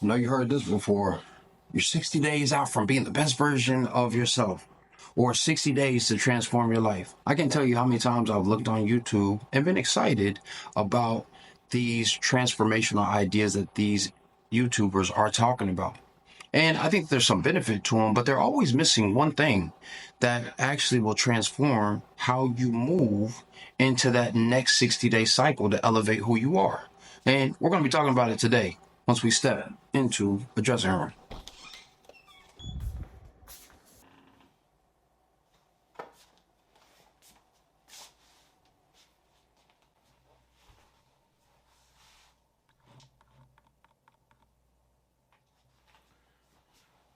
I know you heard this before. You're 60 days out from being the best version of yourself, or 60 days to transform your life. I can't tell you how many times I've looked on YouTube and been excited about these transformational ideas that these YouTubers are talking about. And I think there's some benefit to them, but they're always missing one thing that actually will transform how you move into that next 60-day cycle to elevate who you are. And we're going to be talking about it today once we step into a dressing room.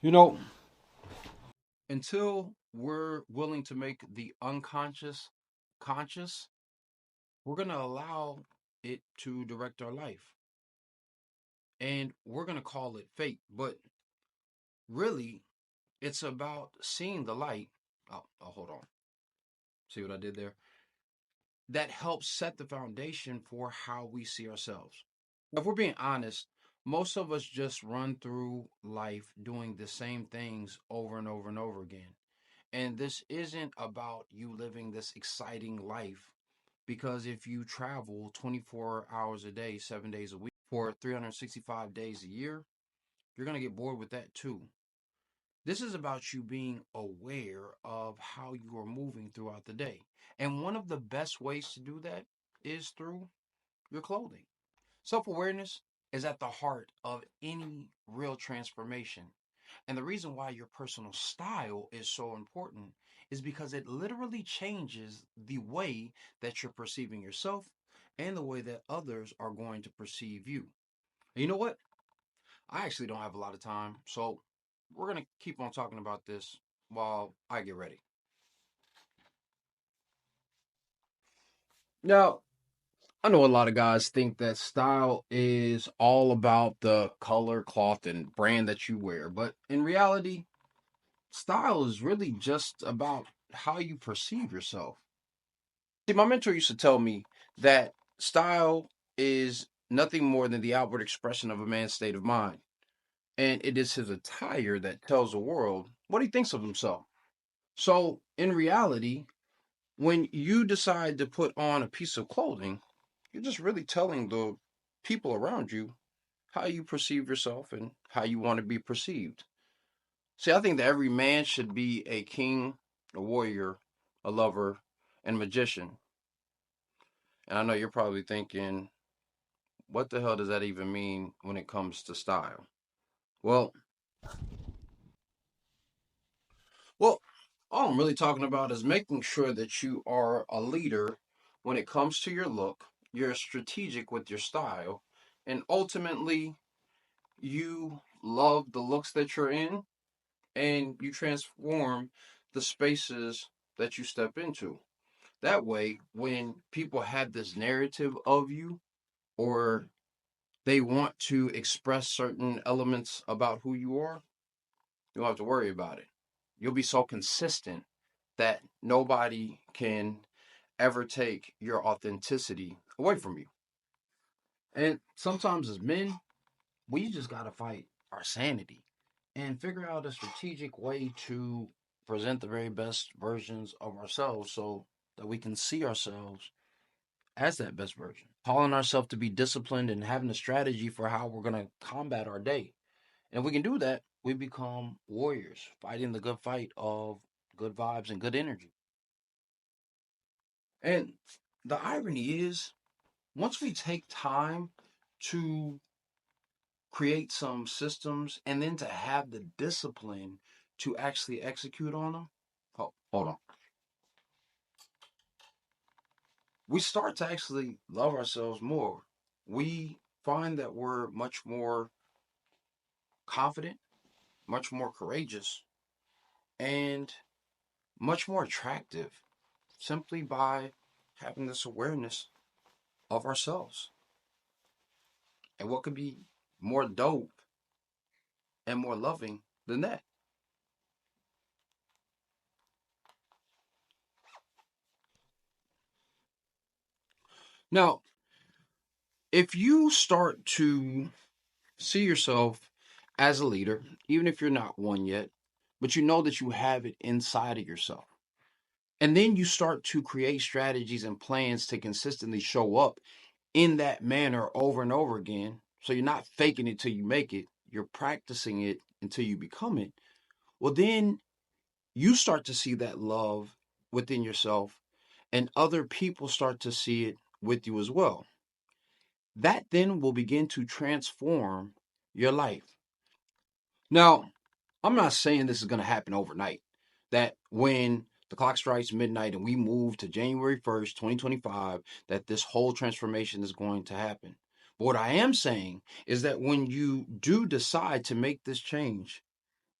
You know, until we're willing to make the unconscious conscious, we're going to allow it to direct our life. And we're going to call it fate. But really, it's about seeing the light. Oh, hold on. See what I did there? That helps set the foundation for how we see ourselves. If we're being honest, most of us just run through life doing the same things over and over and over again. And this isn't about you living this exciting life because if you travel 24 hours a day, 7 days a week for 365 days a year, you're going to get bored with that too. This is about you being aware of how you are moving throughout the day. And one of the best ways to do that is through your clothing. Self awareness is at the heart of any real transformation. And the reason why your personal style is so important is because it literally changes the way that you're perceiving yourself and the way that others are going to perceive you. And you know what? I actually don't have a lot of time, so we're going to keep on talking about this while I get ready. Now, I know a lot of guys think that style is all about the color, cloth, and brand that you wear, but in reality, style is really just about how you perceive yourself. See, my mentor used to tell me that style is nothing more than the outward expression of a man's state of mind, and it is his attire that tells the world what he thinks of himself. So, in reality, when you decide to put on a piece of clothing, you're just really telling the people around you how you perceive yourself and how you want to be perceived. See, I think that every man should be a king, a warrior, a lover, and a magician. And I know you're probably thinking, what the hell does that even mean when it comes to style? Well, well, all I'm really talking about is making sure that you are a leader when it comes to your look, you're strategic with your style, and ultimately you love the looks that you're in and you transform the spaces that you step into. That way, when people have this narrative of you or they want to express certain elements about who you are, you don't have to worry about it. You'll be so consistent that nobody can ever take your authenticity away from you. And sometimes as men, we just got to fight our sanity and figure out a strategic way to present the very best versions of ourselves so that we can see ourselves as that best version. Calling ourselves to be disciplined and having a strategy for how we're going to combat our day. And if we can do that, we become warriors, fighting the good fight of good vibes and good energy. And the irony is, once we take time to create some systems and then to have the discipline to actually execute on them, hold on. We start to actually love ourselves more. We find that we're much more confident, much more courageous, and much more attractive simply by having this awareness of ourselves. And what could be more dope and more loving than that? Now, if you start to see yourself as a leader, even if you're not one yet, but you know that you have it inside of yourself. And then you start to create strategies and plans to consistently show up in that manner over and over again. So you're not faking it till you make it, you're practicing it until you become it. Well, then you start to see that love within yourself, and other people start to see it with you as well. That then will begin to transform your life. Now, I'm not saying this is going to happen overnight, that when the clock strikes midnight and we move to January 1st, 2025, that this whole transformation is going to happen. But what I am saying is that when you do decide to make this change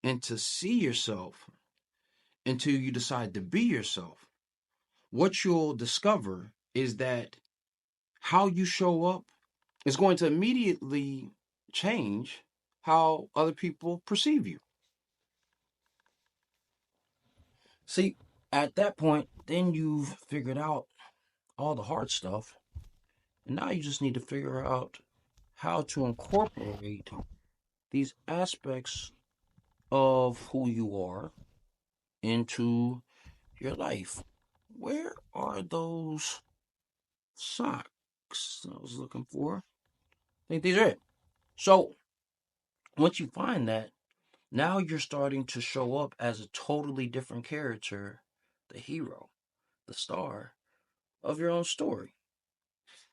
and to see yourself until you decide to be yourself, what you'll discover is that how you show up is going to immediately change how other people perceive you. See, at that point, then you've figured out all the hard stuff, and now you just need to figure out how to incorporate these aspects of who you are into your life. Where are those socks I was looking for? I think these are it. So, once you find that, now you're starting to show up as a totally different character, the hero, the star of your own story.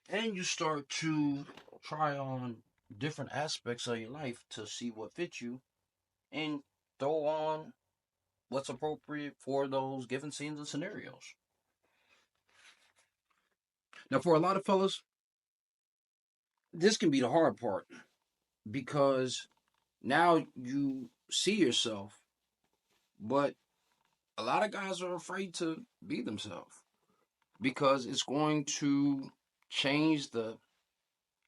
And you start to try on different aspects of your life to see what fits you and throw on what's appropriate for those given scenes and scenarios. Now, for a lot of fellas, this can be the hard part because now you see yourself, but a lot of guys are afraid to be themselves because it's going to change the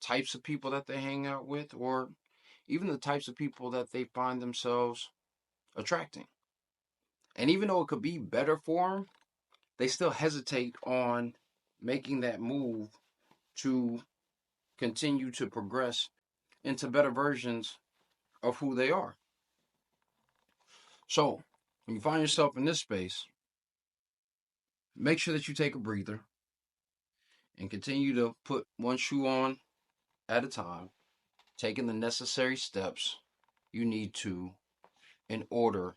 types of people that they hang out with or even the types of people that they find themselves attracting. And even though it could be better for them, they still hesitate on making that move to continue to progress into better versions of who they are. So, when you find yourself in this space, make sure that you take a breather and continue to put one shoe on at a time, taking the necessary steps you need to in order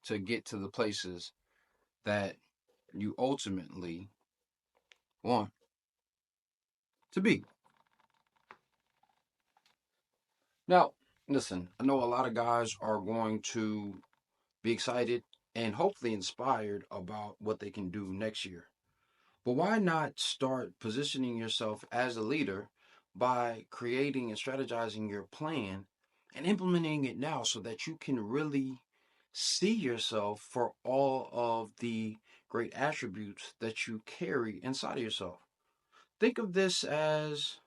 to get to the places that you ultimately want to be. Now, listen, I know a lot of guys are going to be excited and hopefully inspired about what they can do next year. But why not start positioning yourself as a leader by creating and strategizing your plan and implementing it now so that you can really see yourself for all of the great attributes that you carry inside of yourself? Think of this as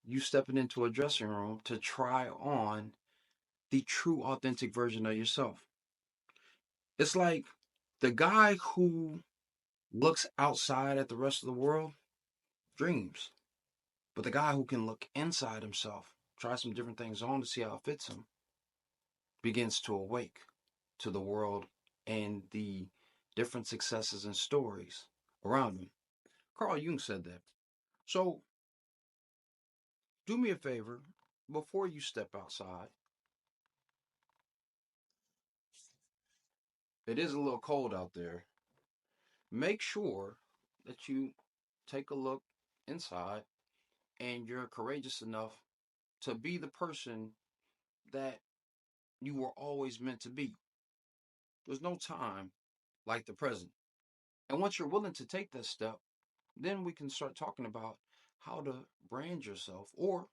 you stepping into a dressing room to try on the true authentic version of yourself. It's like the guy who looks outside at the rest of the world dreams, but the guy who can look inside himself, try some different things on to see how it fits him, begins to awake to the world and the different successes and stories around him. Carl Jung said that. So do me a favor before you step outside. It is a little cold out there. Make sure that you take a look inside and you're courageous enough to be the person that you were always meant to be. There's no time like the present. And once you're willing to take that step, then we can start talking about how to brand yourself or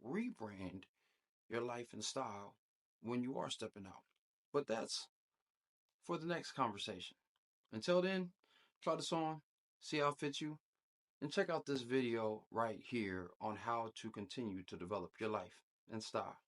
rebrand your life and style when you are stepping out. But that's for the next conversation. Until then, try this on, see how it fits you, and check out this video right here on how to continue to develop your life and style.